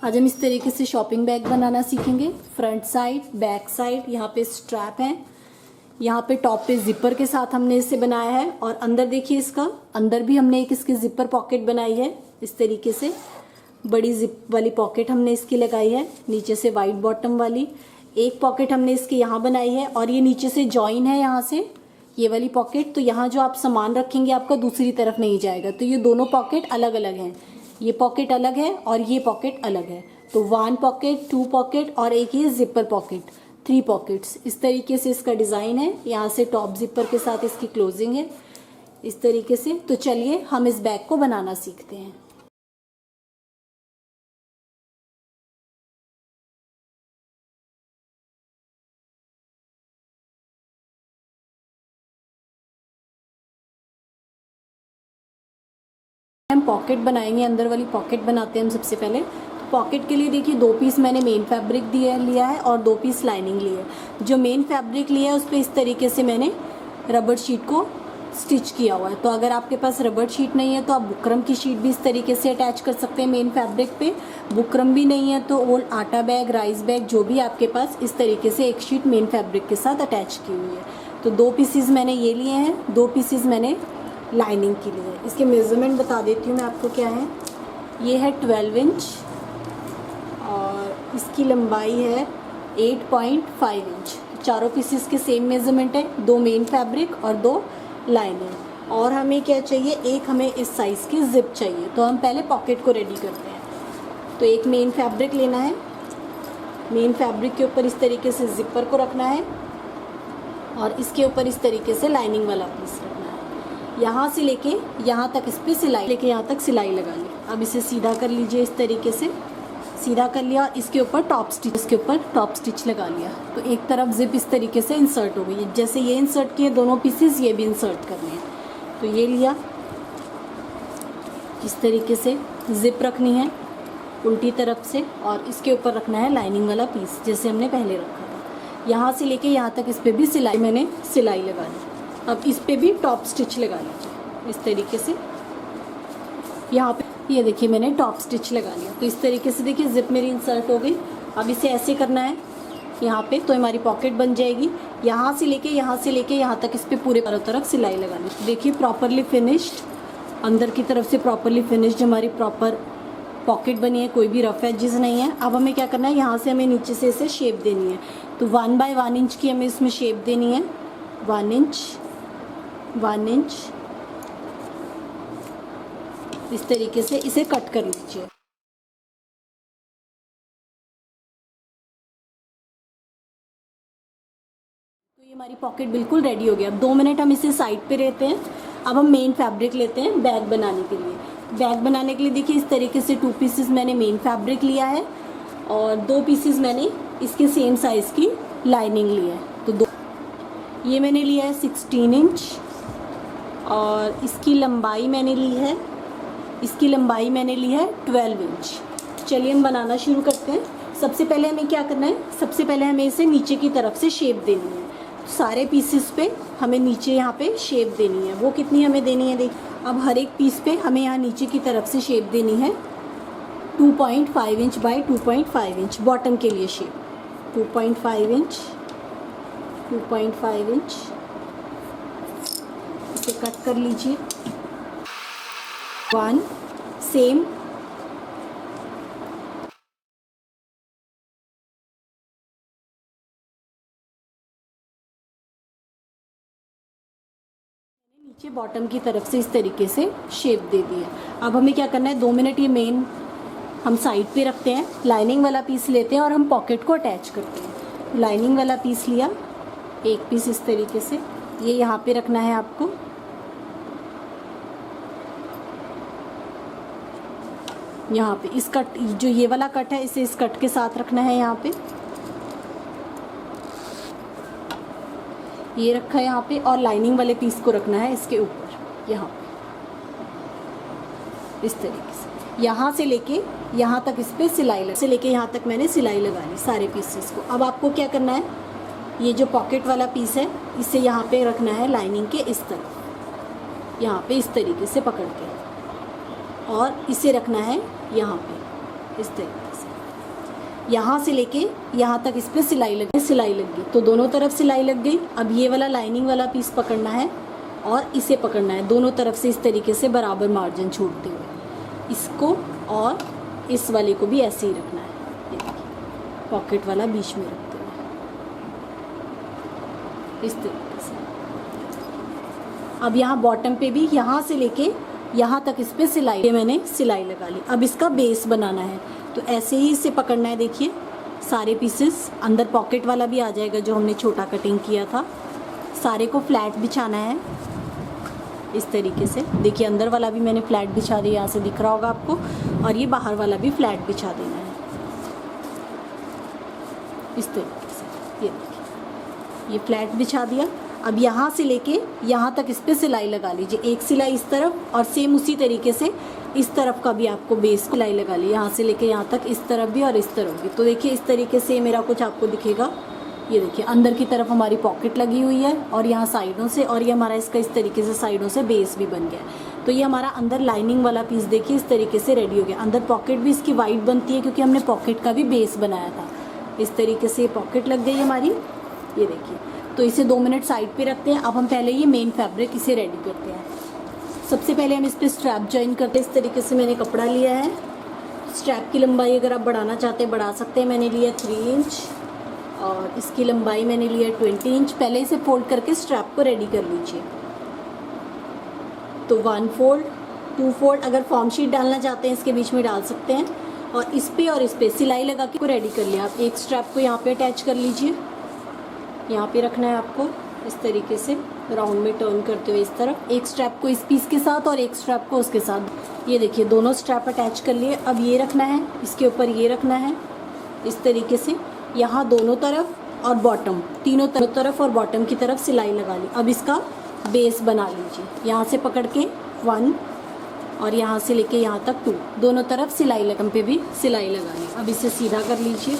आज हम इस तरीके से शॉपिंग बैग बनाना सीखेंगे। फ्रंट साइड, बैक साइड, यहाँ पे स्ट्रैप है, यहाँ पे टॉप पे जिपर के साथ हमने इसे बनाया है। और अंदर देखिए, इसका अंदर भी हमने एक इसकी जिपर पॉकेट बनाई है। इस तरीके से बड़ी जिप वाली पॉकेट हमने इसकी लगाई है। नीचे से वाइट बॉटम वाली एक पॉकेट हमने इसकी यहाँ बनाई है, और ये नीचे से जॉइन है यहाँ से ये वाली पॉकेट। तो यहाँ जो आप सामान रखेंगे आपका दूसरी तरफ नहीं जाएगा। तो ये दोनों पॉकेट अलग अलग हैं, ये पॉकेट अलग है और ये पॉकेट अलग है। तो 1 पॉकेट, 2 पॉकेट और एक ये जिपर पॉकेट, 3 पॉकेट्स। इस तरीके से इसका डिज़ाइन है। यहाँ से टॉप जिपर के साथ इसकी क्लोजिंग है इस तरीके से। तो चलिए हम इस बैग को बनाना सीखते हैं। हम पॉकेट बनाएंगे, अंदर वाली पॉकेट बनाते हैं हम सबसे पहले। तो पॉकेट के लिए देखिए 2 पीस मैंने मेन फैब्रिक लिया है और 2 पीस लाइनिंग ली है। जो मेन फैब्रिक लिया है उस पर इस तरीके से मैंने रबड़ शीट को स्टिच किया हुआ है। तो अगर आपके पास रबड़ शीट नहीं है तो आप बुकरम की शीट भी इस तरीके से अटैच कर सकते हैं मेन फैब्रिक पे। बुकरम भी नहीं है तो ओल्ड आटा बैग, राइस बैग, जो भी आपके पास, इस तरीके से एक शीट मेन फैब्रिक के साथ अटैच की हुई है। तो 2 पीसीज मैंने ये लिए हैं, 2 पीसीज मैंने लाइनिंग के लिए। इसके मेज़रमेंट बता देती हूँ मैं आपको क्या है। ये है 12 इंच और इसकी लंबाई है 8.5 इंच। चारों पीसेस के सेम मेज़रमेंट है, 2 मेन फैब्रिक और 2 लाइनिंग। और हमें क्या चाहिए, एक हमें इस साइज़ की जिप चाहिए। तो हम पहले पॉकेट को रेडी करते हैं। तो एक मेन फैब्रिक लेना है, मेन फैब्रिक के ऊपर इस तरीके से जिपर को रखना है और इसके ऊपर इस तरीके से लाइनिंग वाला पीस रखना है। यहाँ से लेके यहाँ तक इस पर सिलाई, लेके यहाँ तक सिलाई लगा ली। अब इसे सीधा कर लीजिए, इस तरीके से सीधा कर लिया और इसके ऊपर टॉप स्टिच लगा लिया। तो एक तरफ जिप इस तरीके से इंसर्ट हो गई। जैसे ये इंसर्ट किए दोनों पीसेस, ये भी इंसर्ट करने हैं। तो ये लिया, इस तरीके से जिप रखनी है उल्टी तरफ से और इसके ऊपर रखना है लाइनिंग वाला पीस जैसे हमने पहले रखा था। यहाँ से लेके यहाँ तक इस पर भी मैंने सिलाई लगा ली। अब इस पे भी टॉप स्टिच लगा लीजिए इस तरीके से। यहाँ पे ये देखिए मैंने टॉप स्टिच लगा लिया। तो इस तरीके से देखिए जिप मेरी इंसर्ट हो गई। अब इसे ऐसे करना है यहाँ पे, तो हमारी पॉकेट बन जाएगी। यहाँ से लेके यहाँ तक इस पे पूरे चारों तरफ सिलाई लगा ली। तो देखिए प्रॉपरली फिनिश्ड, अंदर की तरफ से प्रॉपरली फिनिश्ड हमारी प्रॉपर पॉकेट बनी है, कोई भी रफ एजेस नहीं है। अब हमें क्या करना है, यहाँ से हमें नीचे से इसे शेप देनी है। तो 1 बाय 1 इंच की हमें इसमें शेप देनी है। 1 इंच, 1 इंच, इस तरीके से इसे कट कर लीजिए। तो ये हमारी पॉकेट बिल्कुल रेडी हो गया। अब 2 मिनट हम इसे साइड पे रहते हैं। अब हम मेन फैब्रिक लेते हैं बैग बनाने के लिए। बैग बनाने के लिए देखिए इस तरीके से 2 पीसेस मैंने मेन फैब्रिक लिया है और 2 पीसेस मैंने इसके सेम साइज़ की लाइनिंग ली है। तो ये मैंने लिया है 16 इंच और इसकी लंबाई मैंने ली है 12 इंच। चलिए हम बनाना शुरू करते हैं। सबसे पहले हमें क्या करना है, सबसे पहले हमें इसे नीचे की तरफ से शेप देनी है। सारे पीसेस पे हमें नीचे यहाँ पे शेप देनी है। वो कितनी हमें देनी है, देख अब हर एक पीस पे हमें यहाँ नीचे की तरफ से शेप देनी है 2.5 इंच बाय 2.5 इंच। बॉटम के लिए शेप 2.5 इंच, 2.5 इंच। इसे कट कर लीजिए। 1 सेम, नीचे बॉटम की तरफ से इस तरीके से शेप दे दी है। अब हमें क्या करना है, 2 मिनट ये मेन हम साइड पे रखते हैं। लाइनिंग वाला पीस लेते हैं और हम पॉकेट को अटैच करते हैं। लाइनिंग वाला पीस लिया, एक पीस इस तरीके से, ये यहाँ पे रखना है आपको। यहाँ पे इस कट, जो ये वाला कट है, इसे इस कट के साथ रखना है। यहाँ पे ये रखा है यहाँ पे, और लाइनिंग वाले पीस को रखना है इसके ऊपर यहाँ पे इस तरीके से। यहाँ से लेके यहाँ तक इस पे सिलाई से लेके यहाँ तक मैंने सिलाई लगा ली सारे पीसेस को। अब आपको क्या करना है, ये जो पॉकेट वाला पीस है इसे यहाँ पे रखना है लाइनिंग के इस तरफ, यहाँ पे इस तरीके से पकड़ के, और इसे रखना है यहाँ पे इस तरीके से। यहाँ से लेके यहाँ तक इस पर सिलाई लग गई। तो दोनों तरफ सिलाई लग गई। अब ये वाला लाइनिंग वाला पीस पकड़ना है और इसे पकड़ना है, दोनों तरफ से इस तरीके से बराबर मार्जिन छोड़ते हुए। इसको और इस वाले को भी ऐसे ही रखना है, ये देखिए, पॉकेट वाला बीच में रखते हुए इस तरीके से। अब यहाँ बॉटम पे भी यहाँ से लेके यहाँ तक इस पर सिलाई, मैंने सिलाई लगा ली। अब इसका बेस बनाना है, तो ऐसे ही इसे पकड़ना है। देखिए सारे पीसेस, अंदर पॉकेट वाला भी आ जाएगा जो हमने छोटा कटिंग किया था। सारे को फ्लैट बिछाना है इस तरीके से। देखिए अंदर वाला भी मैंने फ्लैट बिछा दिया, यहाँ से दिख रहा होगा आपको, और ये बाहर वाला भी फ्लैट बिछा देना है इस तरीके से। ये देखिए, ये फ्लैट बिछा दिया। अब यहाँ से लेके यहाँ तक इस पर सिलाई लगा लीजिए, एक सिलाई इस तरफ और सेम उसी तरीके से इस तरफ का भी आपको बेस सिलाई लगा ली, यहाँ से लेके यहाँ तक, इस तरफ भी और इस तरफ भी। तो देखिए इस तरीके से मेरा कुछ आपको दिखेगा। ये देखिए अंदर की तरफ हमारी पॉकेट लगी हुई है और यहाँ साइडों से, और ये हमारा इसका इस तरीके से साइडों से बेस भी बन गया। तो ये हमारा अंदर लाइनिंग वाला पीस देखिए इस तरीके से रेडी हो गया। अंदर पॉकेट भी इसकी वाइड बनती है क्योंकि हमने पॉकेट का भी बेस बनाया था। इस तरीके से पॉकेट लग गई हमारी, ये देखिए। तो इसे 2 मिनट साइड पे रखते हैं। अब हम पहले ये मेन फैब्रिक इसे रेडी करते हैं। सबसे पहले हम इस पर स्ट्रैप जॉइन करते हैं। इस तरीके से मैंने कपड़ा लिया है। स्ट्रैप की लंबाई अगर आप बढ़ाना चाहते हैं बढ़ा सकते हैं। मैंने लिया 3 इंच और इसकी लंबाई मैंने लिया 20 इंच। पहले इसे फोल्ड करके स्ट्रैप को रेडी कर लीजिए। तो 1 फोल्ड, 2 फोल्ड, अगर फॉर्म शीट डालना चाहते हैं इसके बीच में डाल सकते हैं। और इस पे सिलाई लगा के रेडी कर लिया। आप एक स्ट्रैप को यहाँ पे अटैच कर लीजिए, यहाँ पे रखना है आपको इस तरीके से राउंड में टर्न करते हुए इस तरफ। एक स्ट्रैप को इस पीस के साथ और एक स्ट्रैप को उसके साथ। ये देखिए दोनों स्ट्रैप अटैच कर लिए। अब ये रखना है, इसके ऊपर ये रखना है इस तरीके से। यहाँ दोनों तरफ और बॉटम, तीनों तरफ और बॉटम की तरफ सिलाई लगा ली। अब इसका बेस बना लीजिए। यहाँ से पकड़ के 1 और यहाँ से लेके यहाँ तक 2, दोनों तरफ सिलाई लगम पे भी सिलाई लगा ली। अब इसे सीधा कर लीजिए।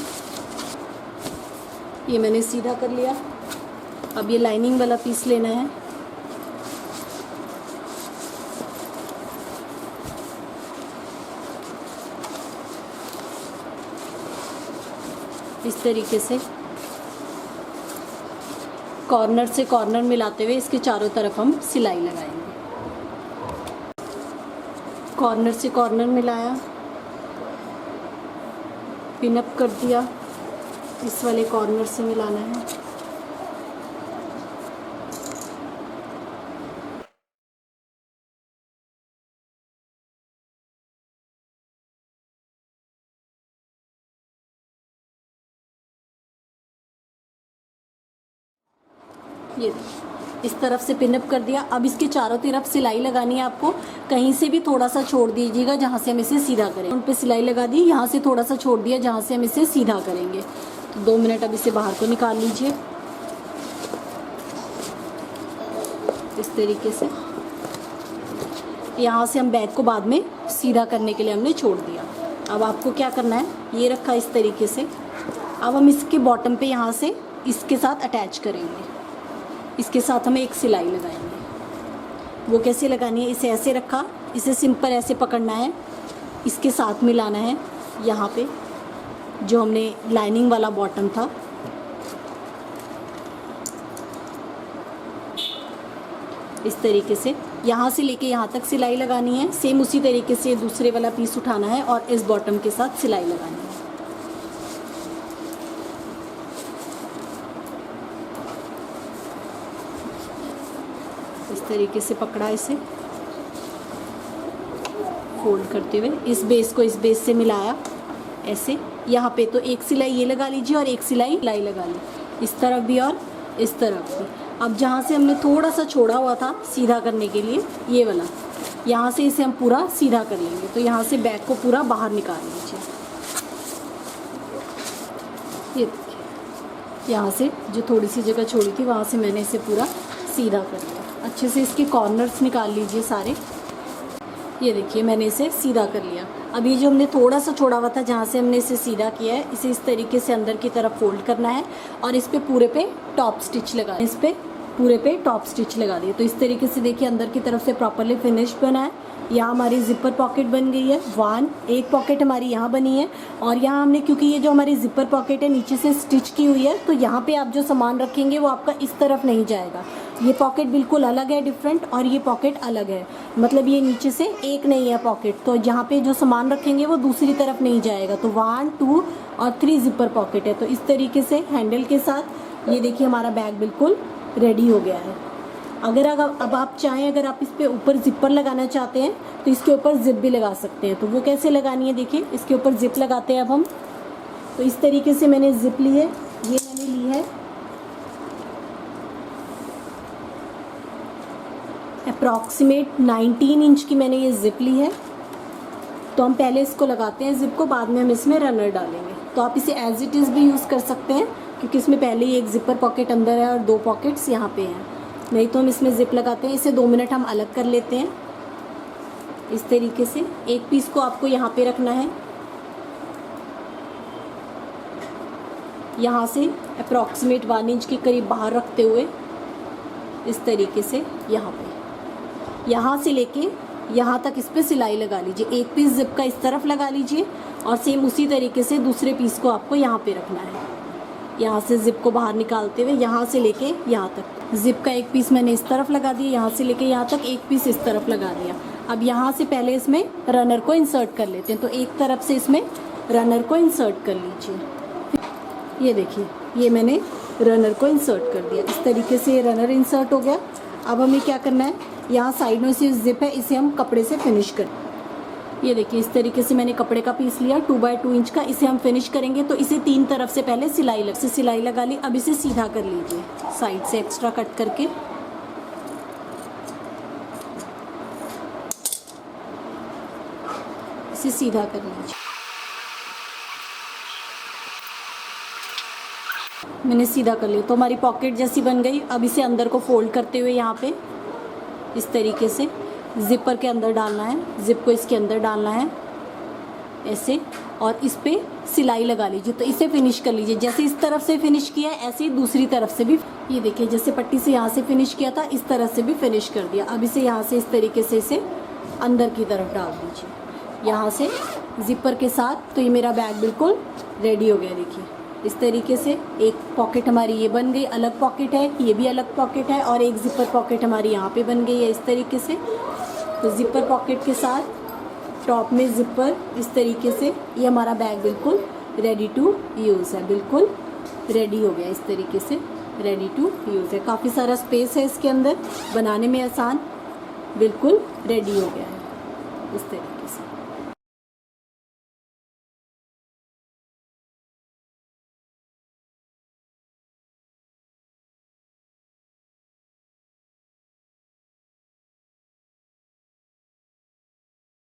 ये मैंने सीधा कर लिया। अब ये लाइनिंग वाला पीस लेना है। इस तरीके से कॉर्नर से कॉर्नर मिलाते हुए इसके चारों तरफ हम सिलाई लगाएंगे। कॉर्नर से कॉर्नर मिलाया, पिन अप कर दिया, इस वाले कॉर्नर से मिलाना है। ये इस तरफ से पिनअप कर दिया। अब इसके चारों तरफ सिलाई लगानी है आपको। कहीं से भी थोड़ा सा छोड़ दीजिएगा जहाँ से हम इसे सीधा करें। उन पे सिलाई लगा दी, यहाँ से थोड़ा सा छोड़ दिया जहाँ से हम इसे सीधा करेंगे। तो 2 मिनट अब इसे बाहर को निकाल लीजिए इस तरीके से। यहाँ से हम बैक को बाद में सीधा करने के लिए हमने छोड़ दिया। अब आपको क्या करना है, ये रखा इस तरीके से। अब हम इसके बॉटम पे यहाँ से इसके साथ अटैच करेंगे। इसके साथ हमें एक सिलाई लगाएंगे। वो कैसे लगानी है, इसे ऐसे रखा, इसे सिंपल ऐसे पकड़ना है, इसके साथ मिलाना है यहाँ पे जो हमने लाइनिंग वाला बॉटम था। इस तरीके से यहाँ से लेके यहाँ तक सिलाई लगानी है। सेम उसी तरीके से दूसरे वाला पीस उठाना है और इस बॉटम के साथ सिलाई लगानी है। इस तरीके से पकड़ा, इसे फोल्ड करते हुए इस बेस को इस बेस से मिलाया ऐसे। यहाँ पे तो एक सिलाई ये लगा लीजिए और एक सिलाई लगा ली, इस तरफ भी और इस तरफ भी। अब जहाँ से हमने थोड़ा सा छोड़ा हुआ था सीधा करने के लिए, ये वाला, यहाँ से इसे हम पूरा सीधा कर लेंगे। तो यहाँ से बैक को पूरा बाहर निकाल लीजिए। ये देखिए, यहाँ से जो थोड़ी सी जगह छोड़ी थी वहाँ से मैंने इसे पूरा सीधा कर लिया। अच्छे से इसके कॉर्नर्स निकाल लीजिए सारे। ये देखिए मैंने इसे सीधा कर लिया। अब ये जो हमने थोड़ा सा छोड़ा हुआ था जहाँ से हमने इसे सीधा किया है, इसे इस तरीके से अंदर की तरफ फोल्ड करना है और इस पे पूरे पे टॉप स्टिच लगा, इस पे पूरे पे टॉप स्टिच लगा दिए। तो इस तरीके से देखिए अंदर की तरफ से प्रॉपरली फिनिश्ड बना है। यहाँ हमारी जिपर पॉकेट बन गई है। एक पॉकेट हमारी यहाँ बनी है और यहाँ हमने, क्योंकि ये जो हमारी जिपर पॉकेट है नीचे से स्टिच की हुई है, तो यहाँ पे आप जो सामान रखेंगे वो आपका इस तरफ नहीं जाएगा। ये पॉकेट बिल्कुल अलग है, डिफरेंट, और ये पॉकेट अलग है, मतलब ये नीचे से एक नहीं है पॉकेट, तो यहाँ पे जो सामान रखेंगे वो दूसरी तरफ नहीं जाएगा। तो 1, 2 और 3 जिपर पॉकेट है। तो इस तरीके से हैंडल के साथ ये देखिए हमारा बैग बिल्कुल रेडी हो गया है। अगर अब आप चाहें, अगर आप इस पे ऊपर जिपर लगाना चाहते हैं तो इसके ऊपर जिप भी लगा सकते हैं। तो वो कैसे लगानी है देखिए, इसके ऊपर जिप लगाते हैं अब हम। तो इस तरीके से मैंने जिप ली है, ये मैंने ली है अप्रॉक्सीमेट 19 इंच की मैंने ये जिप ली है। तो हम पहले इसको लगाते हैं जिप को, बाद में हम इसमें रनर डालेंगे। तो आप इसे एज इट इज़ भी यूज़ कर सकते हैं क्योंकि इसमें पहले ही एक जिपर पॉकेट अंदर है और 2 पॉकेट्स यहाँ पे हैं। नहीं तो हम इसमें जिप लगाते हैं। इसे 2 मिनट हम अलग कर लेते हैं इस तरीके से। एक पीस को आपको यहाँ पे रखना है, यहाँ से अप्रॉक्सीमेट 1 इंच के करीब बाहर रखते हुए इस तरीके से यहाँ से लेके यहाँ तक इस पर सिलाई लगा लीजिए। एक पीस जिप का इस तरफ लगा लीजिए और सेम उसी तरीके से दूसरे पीस को आपको यहाँ पे रखना है। यहाँ से जिप को बाहर निकालते हुए यहाँ से लेके यहाँ तक जिप का एक पीस मैंने इस तरफ लगा दिया, यहाँ से लेके यहाँ तक एक पीस इस तरफ लगा दिया। अब यहाँ से पहले इसमें रनर को इंसर्ट कर लेते हैं। तो एक तरफ से इसमें रनर को इंसर्ट कर लीजिए। ये देखिए, ये मैंने रनर को इंसर्ट कर दिया। इस तरीके से ये रनर इंसर्ट हो गया। अब हमें क्या करना है, यहाँ साइड में से जिप है, इसे हम कपड़े से फिनिश करें। ये देखिए इस तरीके से मैंने कपड़े का पीस लिया 2x2 इंच का, इसे हम फिनिश करेंगे। तो इसे 3 तरफ से पहले सिलाई लगा ली। अब इसे सीधा कर लीजिए, साइड से एक्स्ट्रा कट करके इसे सीधा कर लीजिए। मैंने सीधा कर लिया तो हमारी पॉकेट जैसी बन गई। अब इसे अंदर को फोल्ड करते हुए यहाँ पे इस तरीके से जिपर के अंदर डालना है, जिप को इसके अंदर डालना है ऐसे, और इस पे सिलाई लगा लीजिए। तो इसे फिनिश कर लीजिए। जैसे इस तरफ से फिनिश किया ऐसे ही दूसरी तरफ से भी, ये देखिए जैसे पट्टी से यहाँ से फिनिश किया था इस तरह से भी फिनिश कर दिया। अब इसे यहाँ से इस तरीके से इसे अंदर की तरफ डाल दीजिए यहाँ से जिपर के साथ। तो ये मेरा बैग बिल्कुल रेडी हो गया। देखिए इस तरीके से एक पॉकेट हमारी ये बन गई, अलग पॉकेट है, ये भी अलग पॉकेट है, और एक जिपर पॉकेट हमारी यहाँ पे बन गई है इस तरीके से। तो जिपर पॉकेट के साथ टॉप में जिपर इस तरीके से ये हमारा बैग बिल्कुल रेडी टू यूज़ है, बिल्कुल रेडी हो गया। इस तरीके से रेडी टू यूज़ है। काफ़ी सारा स्पेस है इसके अंदर, बनाने में आसान, बिल्कुल रेडी हो गया है इस तरीके से।